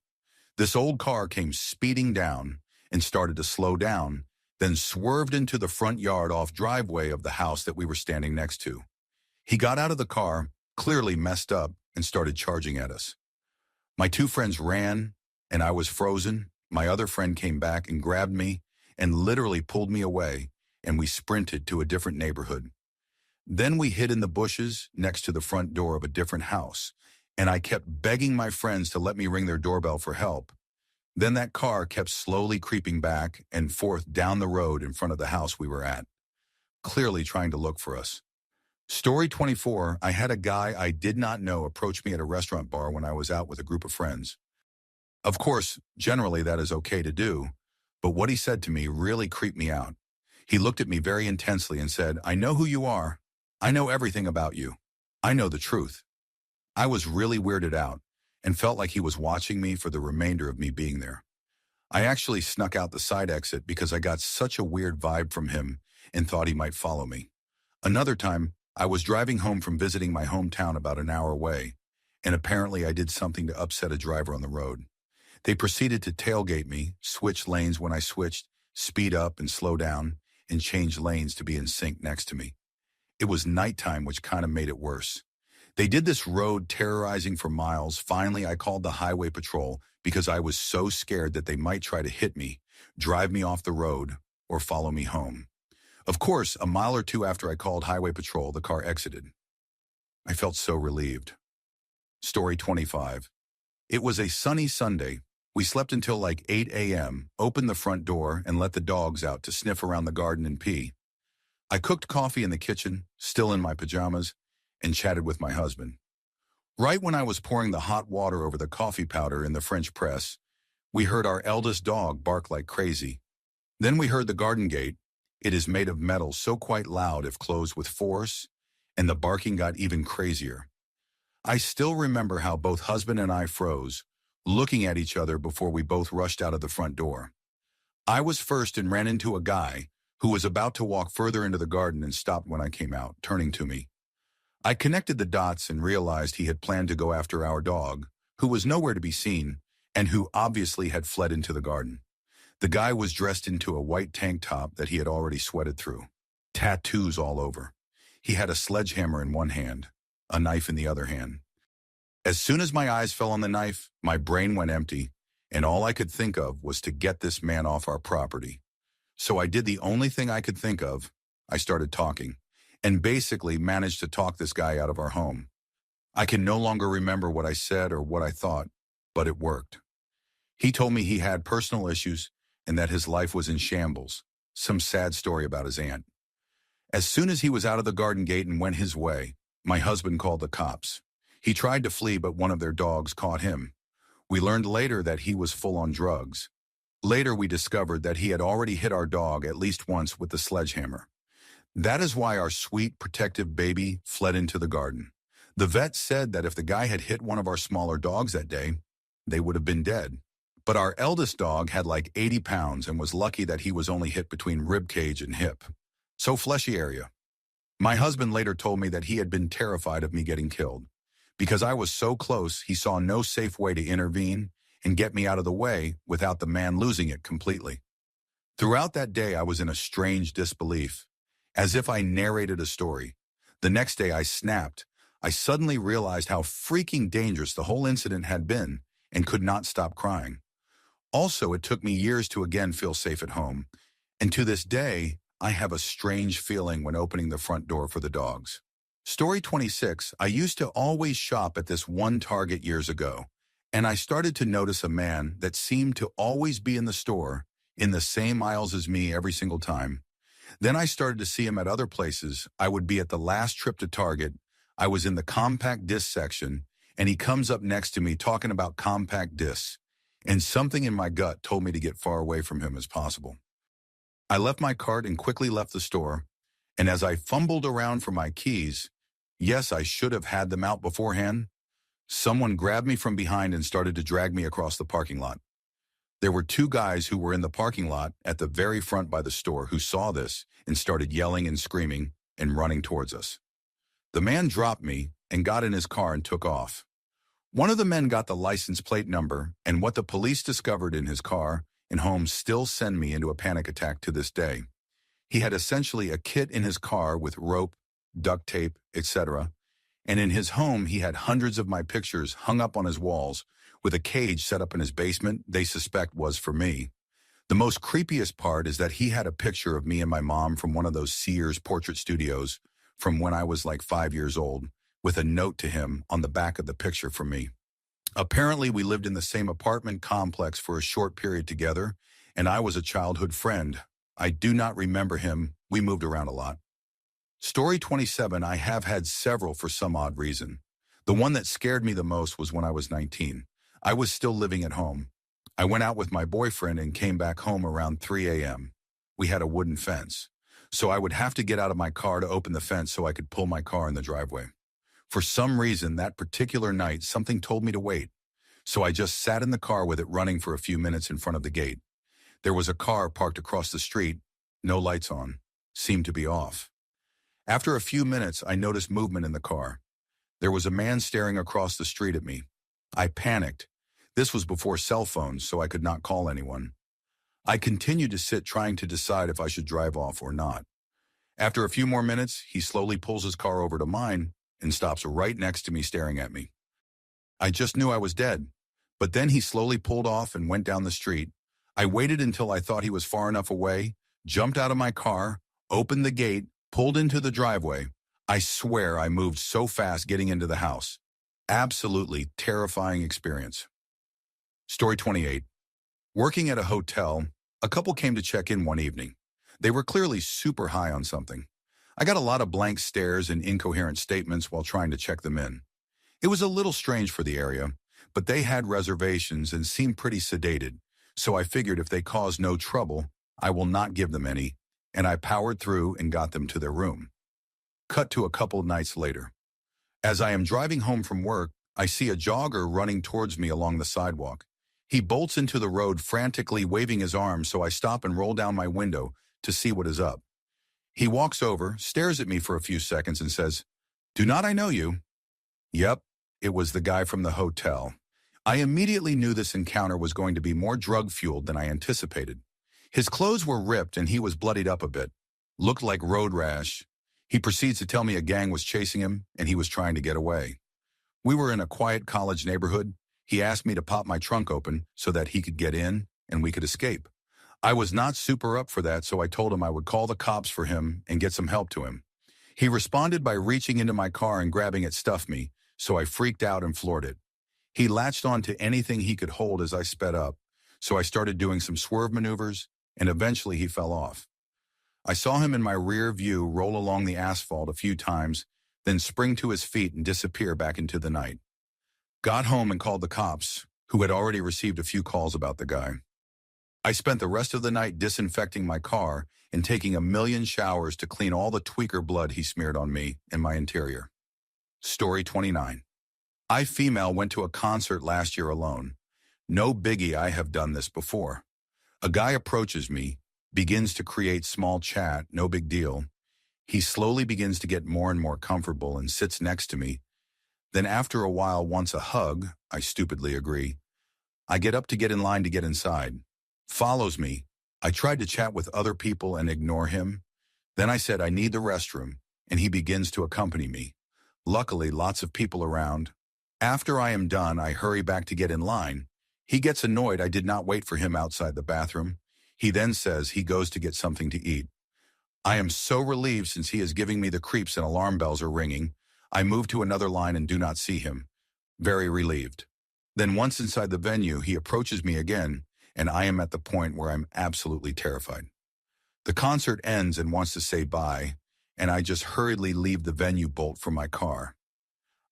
This old car came speeding down and started to slow down, then swerved into the front yard off driveway of the house that we were standing next to. He got out of the car, clearly messed up, and started charging at us. My 2 friends ran, and I was frozen. My other friend came back and grabbed me and literally pulled me away, and we sprinted to a different neighborhood. Then we hid in the bushes next to the front door of a different house, and I kept begging my friends to let me ring their doorbell for help. Then that car kept slowly creeping back and forth down the road in front of the house we were at, clearly trying to look for us. Story 24, I had a guy I did not know approach me at a restaurant bar when I was out with a group of friends. Of course, generally that is okay to do, but what he said to me really creeped me out. He looked at me very intensely and said, "I know who you are. I know everything about you. I know the truth." I was really weirded out and felt like he was watching me for the remainder of me being there. I actually snuck out the side exit because I got such a weird vibe from him and thought he might follow me. Another time, I was driving home from visiting my hometown about an hour away, and apparently I did something to upset a driver on the road. They proceeded to tailgate me, switch lanes when I switched, speed up and slow down, and change lanes to be in sync next to me. It was nighttime, which kind of made it worse. They did this road terrorizing for miles. Finally, I called the highway patrol because I was so scared that they might try to hit me, drive me off the road, or follow me home. Of course, a mile or two after I called highway patrol, the car exited. I felt so relieved. Story 25. It was a sunny Sunday. We slept until like 8 a.m., opened the front door, and let the dogs out to sniff around the garden and pee. I cooked coffee in the kitchen, still in my pajamas, and chatted with my husband. Right when I was pouring the hot water over the coffee powder in the French press, we heard our eldest dog bark like crazy. Then we heard the garden gate. It is made of metal, so quite loud if closed with force, and the barking got even crazier. I still remember how both husband and I froze, looking at each other before we both rushed out of the front door. I was first and ran into a guy who was about to walk further into the garden and stopped when I came out, turning to me. I connected the dots and realized he had planned to go after our dog, who was nowhere to be seen, and who obviously had fled into the garden. The guy was dressed into a white tank top that he had already sweated through. Tattoos all over. He had a sledgehammer in one hand, a knife in the other hand. As soon as my eyes fell on the knife, my brain went empty, and all I could think of was to get this man off our property. So I did the only thing I could think of. I started talking, and basically managed to talk this guy out of our home. I can no longer remember what I said or what I thought, but it worked. He told me he had personal issues and that his life was in shambles, some sad story about his aunt. As soon as he was out of the garden gate and went his way, my husband called the cops. He tried to flee, but one of their dogs caught him. We learned later that he was full on drugs. Later, we discovered that he had already hit our dog at least once with the sledgehammer. That is why our sweet, protective baby fled into the garden. The vet said that if the guy had hit one of our smaller dogs that day, they would have been dead. But our eldest dog had like 80 pounds and was lucky that he was only hit between rib cage and hip. So fleshy area. My husband later told me that he had been terrified of me getting killed. Because I was so close, he saw no safe way to intervene and get me out of the way without the man losing it completely. Throughout that day, I was in a strange disbelief, as if I narrated a story. The next day, I snapped. I suddenly realized how freaking dangerous the whole incident had been and could not stop crying. Also, it took me years to again feel safe at home, and to this day, I have a strange feeling when opening the front door for the dogs. Story 26, I used to always shop at this one Target years ago, and I started to notice a man that seemed to always be in the store, in the same aisles as me every single time. Then I started to see him at other places. I would be at the last trip to Target. I was in the compact disc section, and he comes up next to me talking about compact discs, and something in my gut told me to get far away from him as possible. I left my cart and quickly left the store, and as I fumbled around for my keys, yes, I should have had them out beforehand, someone grabbed me from behind and started to drag me across the parking lot. There were two guys who were in the parking lot at the very front by the store who saw this and started yelling and screaming and running towards us. The man dropped me and got in his car and took off. One of the men got the license plate number, and what the police discovered in his car and home still send me into a panic attack to this day. He had essentially a kit in his car with rope, duct tape, etc., and in his home he had hundreds of my pictures hung up on his walls with a cage set up in his basement they suspect was for me. The most creepiest part is that he had a picture of me and my mom from one of those Sears portrait studios from when I was like 5 years old, with a note to him on the back of the picture for me. Apparently, we lived in the same apartment complex for a short period together, and I was a childhood friend. I do not remember him. We moved around a lot. Story 27, I have had several for some odd reason. The one that scared me the most was when I was 19. I was still living at home. I went out with my boyfriend and came back home around 3 a.m. We had a wooden fence, so I would have to get out of my car to open the fence so I could pull my car in the driveway. For some reason, that particular night, something told me to wait, so I just sat in the car with it running for a few minutes in front of the gate. There was a car parked across the street, no lights on, seemed to be off. After a few minutes, I noticed movement in the car. There was a man staring across the street at me. I panicked. This was before cell phones, so I could not call anyone. I continued to sit trying to decide if I should drive off or not. After a few more minutes, he slowly pulls his car over to mine and stops right next to me staring at me. I just knew I was dead. But then he slowly pulled off and went down the street. I waited until I thought he was far enough away, jumped out of my car, opened the gate, pulled into the driveway. I swear I moved so fast getting into the house. Absolutely terrifying experience. Story 28. Working at a hotel, a couple came to check in one evening. They were clearly super high on something. I got a lot of blank stares and incoherent statements while trying to check them in. It was a little strange for the area, but they had reservations and seemed pretty sedated, so I figured if they caused no trouble, I will not give them any, and I powered through and got them to their room. Cut to a couple nights later. As I am driving home from work, I see a jogger running towards me along the sidewalk. He bolts into the road frantically waving his arms, so I stop and roll down my window to see what is up. He walks over, stares at me for a few seconds and says, "Do not I know you?" Yep, it was the guy from the hotel. I immediately knew this encounter was going to be more drug-fueled than I anticipated. His clothes were ripped and he was bloodied up a bit. Looked like road rash. He proceeds to tell me a gang was chasing him and he was trying to get away. We were in a quiet college neighborhood. He asked me to pop my trunk open so that he could get in and we could escape. I was not super up for that, so I told him I would call the cops for him and get some help to him. He responded by reaching into my car and grabbing at Stuff Me, so I freaked out and floored it. He latched on to anything he could hold as I sped up, so I started doing some swerve maneuvers, and eventually he fell off. I saw him in my rear view roll along the asphalt a few times, then spring to his feet and disappear back into the night. Got home and called the cops, who had already received a few calls about the guy. I spent the rest of the night disinfecting my car and taking a million showers to clean all the tweaker blood he smeared on me and my interior. Story 29. I female went to a concert last year alone. No biggie, I have done this before. A guy approaches me, begins to create small chat, no big deal. He slowly begins to get more and more comfortable and sits next to me. Then after a while wants a hug, I stupidly agree. I get up to get in line to get inside. Follows me. I tried to chat with other people and ignore him. Then I said I need the restroom, and he begins to accompany me. Luckily, lots of people around. After I am done, I hurry back to get in line. He gets annoyed I did not wait for him outside the bathroom. He then says he goes to get something to eat. I am so relieved since he is giving me the creeps and alarm bells are ringing. I move to another line and do not see him. Very relieved. Then once inside the venue, he approaches me again, and I am at the point where I'm absolutely terrified. The concert ends and wants to say bye, and I just hurriedly leave the venue, bolt from my car.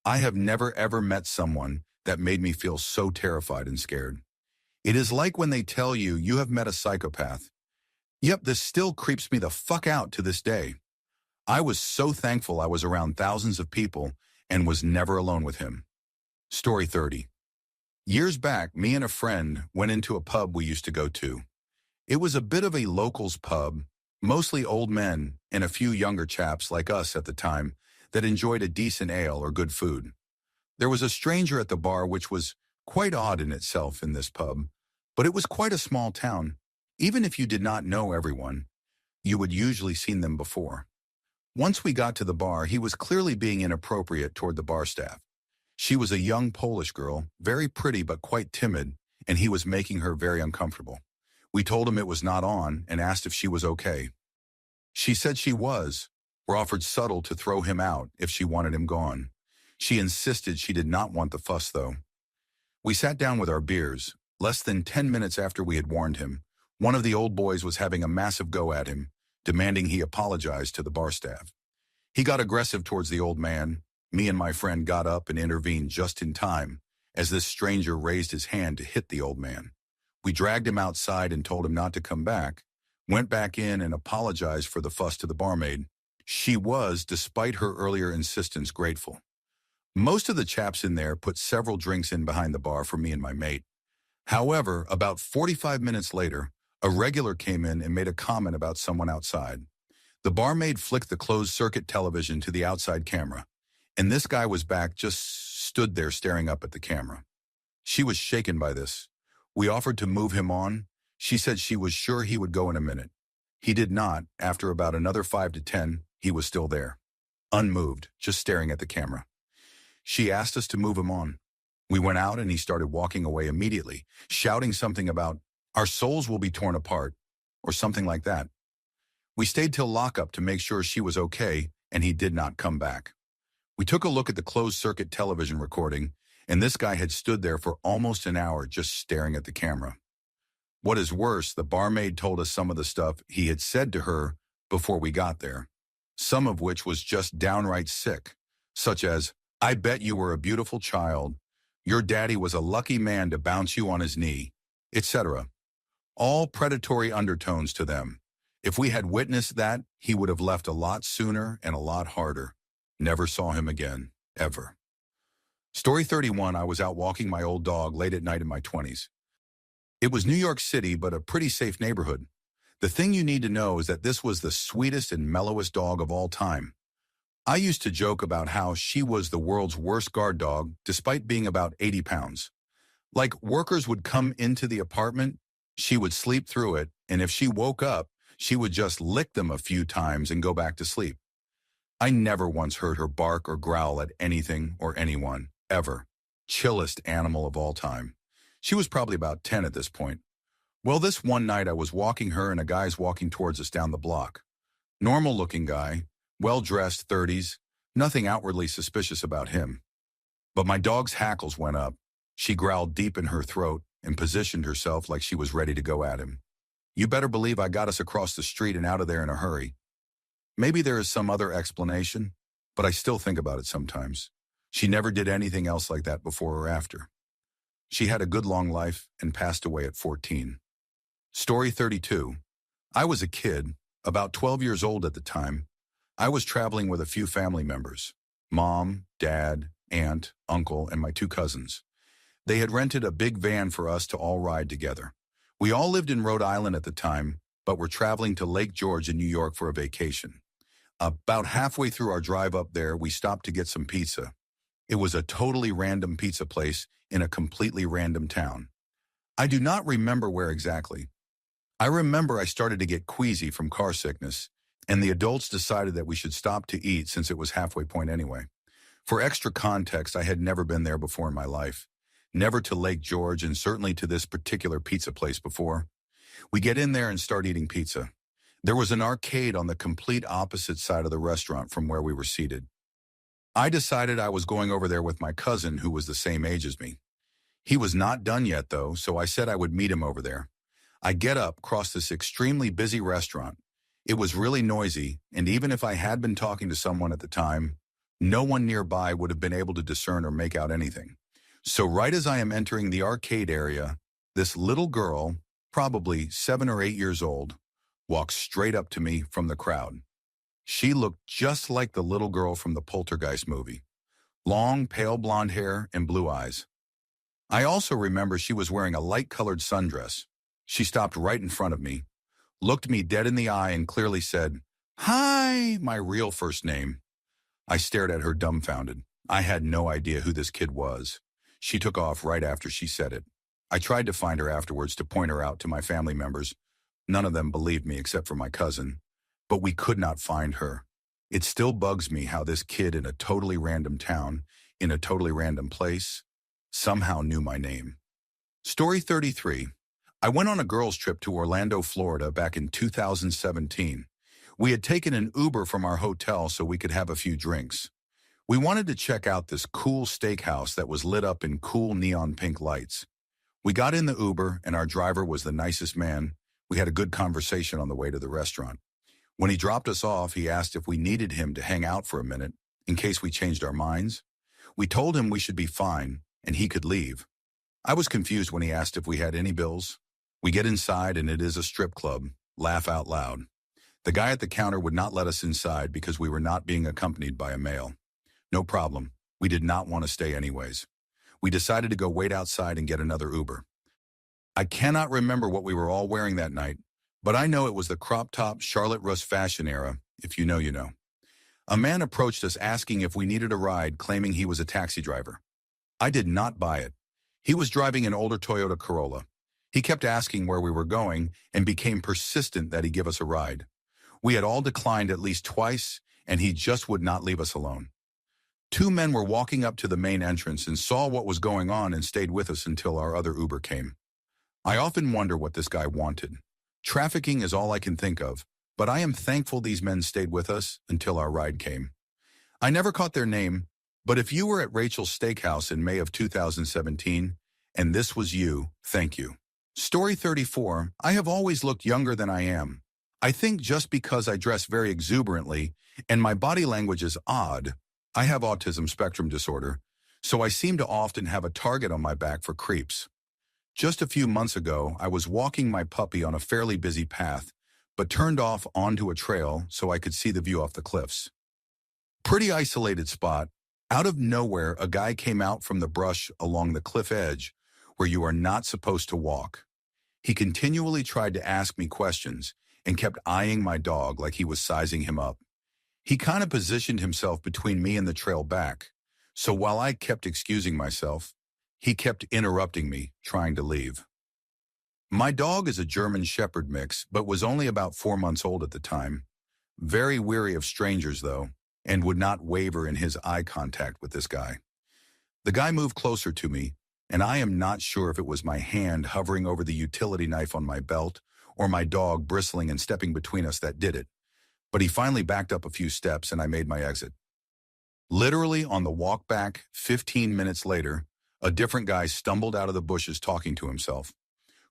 I have never ever met someone that made me feel so terrified and scared. It is like when they tell you you have met a psychopath. Yep, this still creeps me the fuck out to this day. I was so thankful I was around thousands of people and was never alone with him. Story 30. Years back, me and a friend went into a pub we used to go to. It was a bit of a locals pub, mostly old men and a few younger chaps like us at the time that enjoyed a decent ale or good food. There was a stranger at the bar, which was quite odd in itself in this pub, but it was quite a small town. Even if you did not know everyone, you would usually seen them before. Once we got to the bar, he was clearly being inappropriate toward the bar staff. She was a young Polish girl, very pretty but quite timid, and he was making her very uncomfortable. We told him it was not on and asked if she was okay. She said she was, or offered subtle to throw him out if she wanted him gone. She insisted she did not want the fuss, though. We sat down with our beers. Less than 10 minutes after we had warned him, one of the old boys was having a massive go at him, demanding he apologize to the bar staff. He got aggressive towards the old man. Me and my friend got up and intervened just in time, as this stranger raised his hand to hit the old man. We dragged him outside and told him not to come back, went back in and apologized for the fuss to the barmaid. She was, despite her earlier insistence, grateful. Most of the chaps in there put several drinks in behind the bar for me and my mate. However, about 45 minutes later, a regular came in and made a comment about someone outside. The barmaid flicked the closed-circuit television to the outside camera, and this guy was back, just stood there staring up at the camera. She was shaken by this. We offered to move him on. She said she was sure he would go in a minute. He did not. After about another 5 to 10, he was still there, unmoved, just staring at the camera. She asked us to move him on. We went out and he started walking away immediately, shouting something about, "Our souls will be torn apart," or something like that. We stayed till lockup to make sure she was okay, and he did not come back. We took a look at the closed-circuit television recording, and this guy had stood there for almost an hour just staring at the camera. What is worse, the barmaid told us some of the stuff he had said to her before we got there, some of which was just downright sick, such as, "I bet you were a beautiful child. Your daddy was a lucky man to bounce you on his knee," etc. All predatory undertones to them. If we had witnessed that, he would have left a lot sooner and a lot harder. Never saw him again, ever. Story 31, I was out walking my old dog late at night in my 20s. It was New York City, but a pretty safe neighborhood. The thing you need to know is that this was the sweetest and mellowest dog of all time. I used to joke about how she was the world's worst guard dog, despite being about 80 pounds. Like, workers would come into the apartment, she would sleep through it, and if she woke up, she would just lick them a few times and go back to sleep. I never once heard her bark or growl at anything or anyone, ever. Chillest animal of all time. She was probably about 10 at this point. Well, this one night I was walking her and a guy's walking towards us down the block. Normal-looking guy, well-dressed, 30s, nothing outwardly suspicious about him. But my dog's hackles went up. She growled deep in her throat and positioned herself like she was ready to go at him. You better believe I got us across the street and out of there in a hurry. Maybe there is some other explanation, but I still think about it sometimes. She never did anything else like that before or after. She had a good long life and passed away at 14. Story 32. I was a kid, about 12 years old at the time. I was traveling with a few family members, mom, dad, aunt, uncle, and my 2 cousins. They had rented a big van for us to all ride together. We all lived in Rhode Island at the time, but were traveling to Lake George in New York for a vacation. About halfway through our drive up there, we stopped to get some pizza. It was a totally random pizza place in a completely random town. I do not remember where exactly. I remember I started to get queasy from car sickness, and the adults decided that we should stop to eat since it was halfway point anyway. For extra context, I had never been there before in my life. Never to Lake George, and certainly to this particular pizza place before. We get in there and start eating pizza. There was an arcade on the complete opposite side of the restaurant from where we were seated. I decided I was going over there with my cousin, who was the same age as me. He was not done yet, though, so I said I would meet him over there. I get up, cross this extremely busy restaurant. It was really noisy, and even if I had been talking to someone at the time, no one nearby would have been able to discern or make out anything. So right as I am entering the arcade area, this little girl, probably 7 or 8 years old, walks straight up to me from the crowd. She looked just like the little girl from the Poltergeist movie. Long, pale blonde hair and blue eyes. I also remember she was wearing a light-colored sundress. She stopped right in front of me, looked me dead in the eye and clearly said, "Hi," my real first name. I stared at her dumbfounded. I had no idea who this kid was. She took off right after she said it. I tried to find her afterwards to point her out to my family members. None of them believed me except for my cousin. But we could not find her. It still bugs me how this kid in a totally random town, in a totally random place, somehow knew my name. Story 33. I went on a girls' trip to Orlando, Florida back in 2017. We had taken an Uber from our hotel so we could have a few drinks. We wanted to check out this cool steakhouse that was lit up in cool neon pink lights. We got in the Uber, and our driver was the nicest man. We had a good conversation on the way to the restaurant. When he dropped us off, he asked if we needed him to hang out for a minute in case we changed our minds. We told him we should be fine and he could leave. I was confused when he asked if we had any bills. We get inside and it is a strip club. Laugh out loud. The guy at the counter would not let us inside because we were not being accompanied by a male. No problem. We did not want to stay anyways. We decided to go wait outside and get another Uber. I cannot remember what we were all wearing that night, but I know it was the crop top Charlotte Russe fashion era. If you know, you know. A man approached us asking if we needed a ride, claiming he was a taxi driver. I did not buy it. He was driving an older Toyota Corolla. He kept asking where we were going and became persistent that he give us a ride. We had all declined at least twice, and he just would not leave us alone. Two men were walking up to the main entrance and saw what was going on and stayed with us until our other Uber came. I often wonder what this guy wanted. Trafficking is all I can think of, but I am thankful these men stayed with us until our ride came. I never caught their name, but if you were at Rachel's Steakhouse in May of 2017, and this was you, thank you. Story 34, I have always looked younger than I am. I think just because I dress very exuberantly and my body language is odd. I have autism spectrum disorder, so I seem to often have a target on my back for creeps. Just a few months ago, I was walking my puppy on a fairly busy path, but turned off onto a trail so I could see the view off the cliffs. Pretty isolated spot. Out of nowhere, a guy came out from the brush along the cliff edge where you are not supposed to walk. He continually tried to ask me questions and kept eyeing my dog like he was sizing him up. He kind of positioned himself between me and the trail back, so while I kept excusing myself, he kept interrupting me, trying to leave. My dog is a German Shepherd mix, but was only about 4 months old at the time. Very weary of strangers, though, and would not waver in his eye contact with this guy. The guy moved closer to me, and I am not sure if it was my hand hovering over the utility knife on my belt or my dog bristling and stepping between us that did it. But he finally backed up a few steps and I made my exit. Literally on the walk back, 15 minutes later, a different guy stumbled out of the bushes talking to himself,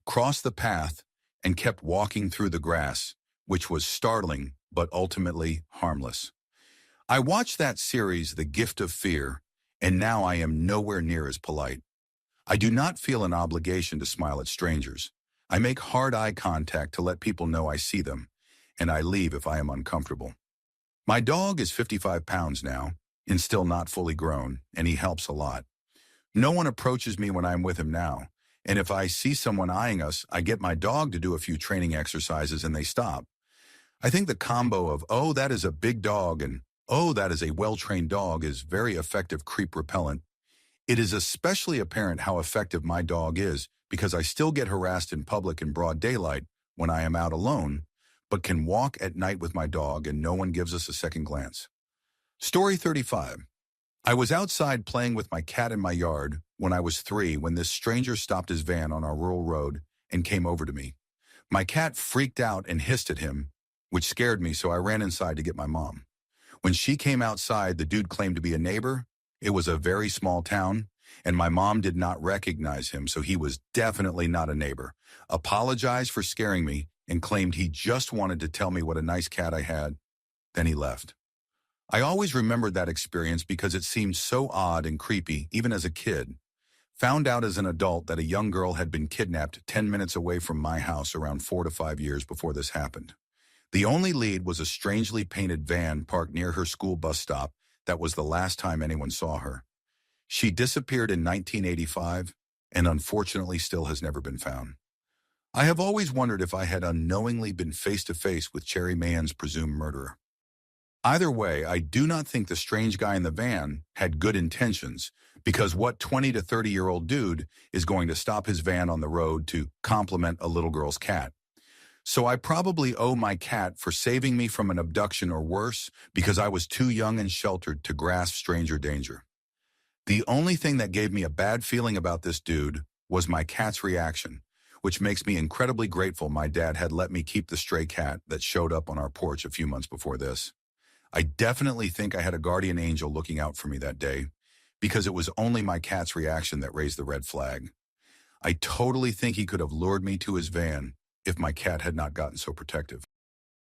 crossed the path, and kept walking through the grass, which was startling but ultimately harmless. I watched that series, The Gift of Fear, and now I am nowhere near as polite. I do not feel an obligation to smile at strangers. I make hard eye contact to let people know I see them, and I leave if I am uncomfortable. My dog is 55 pounds now, and still not fully grown, and he helps a lot. No one approaches me when I'm with him now, and if I see someone eyeing us, I get my dog to do a few training exercises and they stop. I think the combo of, oh, that is a big dog, and oh, that is a well-trained dog is very effective creep repellent. It is especially apparent how effective my dog is because I still get harassed in public in broad daylight when I am out alone, but can walk at night with my dog and no one gives us a second glance. Story 35. I was outside playing with my cat in my yard when I was 3 when this stranger stopped his van on our rural road and came over to me. My cat freaked out and hissed at him, which scared me, so I ran inside to get my mom. When she came outside, the dude claimed to be a neighbor. It was a very small town, and my mom did not recognize him, so he was definitely not a neighbor. Apologized for scaring me and claimed he just wanted to tell me what a nice cat I had. Then he left. I always remembered that experience because it seemed so odd and creepy, even as a kid. Found out as an adult that a young girl had been kidnapped 10 minutes away from my house around 4 to 5 years before this happened. The only lead was a strangely painted van parked near her school bus stop. That was the last time anyone saw her. She disappeared in 1985 and unfortunately still has never been found. I have always wondered if I had unknowingly been face-to-face with Cherry Mann's presumed murderer. Either way, I do not think the strange guy in the van had good intentions, because what 20 to 30-year-old dude is going to stop his van on the road to compliment a little girl's cat? So I probably owe my cat for saving me from an abduction or worse, because I was too young and sheltered to grasp stranger danger. The only thing that gave me a bad feeling about this dude was my cat's reaction, which makes me incredibly grateful my dad had let me keep the stray cat that showed up on our porch a few months before this. I definitely think I had a guardian angel looking out for me that day because it was only my cat's reaction that raised the red flag. I totally think he could have lured me to his van if my cat had not gotten so protective.